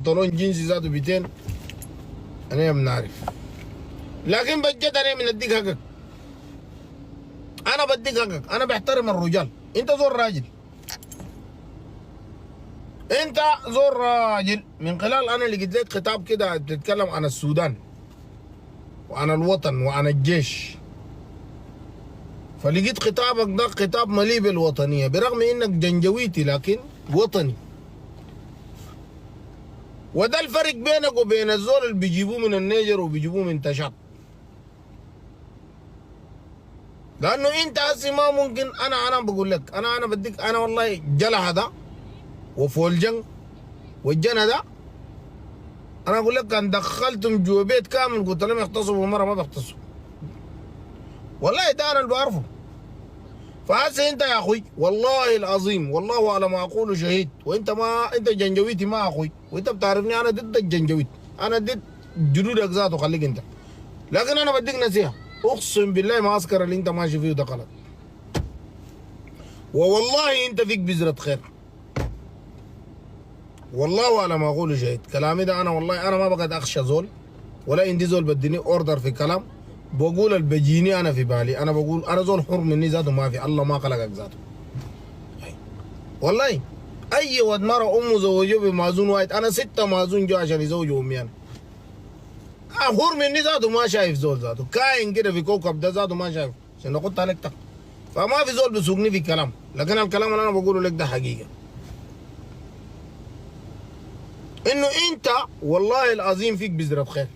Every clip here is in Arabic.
بنطلون جينزي ذاته 200. انا ما نعرف، لكن بجد انا من اديك حقك، انا بديك حقك، انا بحترم الرجال. انت زور راجل، انت زور راجل. من خلال انا لقيت لك خطاب كده بتتكلم عن السودان وعن الوطن وعن الجيش، فلقيت خطابك ده خطاب مليء بالوطنيه برغم انك جنجويتي لكن وطني. وده الفرق بينك وبين الزول اللي بيجيبوه من النيجر وبيجيبوه من تشاد. لانه انت هسي ما ممكن. انا بقول لك، انا بديك، انا والله جلح ده وفولجن والجنة ده، انا اقول لك كان دخلتم جوا بيت كامل قلت لهم يغتصبوا مره ما بيغتصبوا. والله ده انا اللي بعرفه. فهسه انت يا اخوي والله العظيم والله على ما اقول شهيد، وانت ما انت جنجويتي ما اخوي، وانت بتعرفني انا ضد الجنجويت، انا ضد جدودك ذاته خليك انت. لكن انا بديك نصيحه، اقسم بالله ما اسكر اللي انت ماشي فيه ده غلط، ووالله انت فيك بذره خير. والله على ما اقول شهيد كلامي ده. انا والله انا ما بقعد اخشى زول ولا عندي زول بديني اوردر في كلام، بقول اللي بيجيني انا في بالي. انا بقول انا زول حر مني ذاته، ما في الله ما خلقك ذاته. والله اي ود مره امه زوجوه بمازون واحد، انا 6 مازون جو عشان يزوجوا امي. انا حر مني ذاته، ما شايف زول ذاته كاين كده في كوكب ده ذاته ما شايف عشان قلت عليك تك. فما في زول بيسوقني في كلام، لكن الكلام اللي انا بقوله لك ده حقيقه، انه انت والله العظيم فيك بذره خير.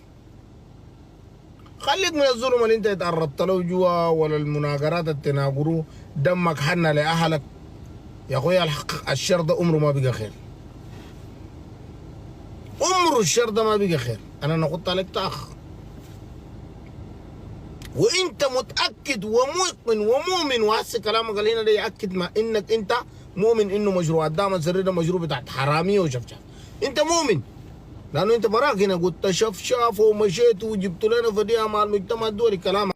خليك من الظلم اللي انت اتعرضت له جوا، ولا المناقرات اللي تناقروه دمك حنى لاهلك. يا اخويا الحق الشر ده عمره ما بقى خير، عمره الشر ده ما بقى خير. انا نقطت عليك تاخ، وانت متاكد ومؤمن ومؤمن، وهسه كلامك اللي هنا ده ياكد ما انك انت مؤمن انه مشروع الدعم السري ده مشروع بتاعت حراميه وشفشاف. انت مؤمن لانه انت براك هنا قلت شفشاف ومشيت وجبت لنا فديها مع المجتمع الدولي كلام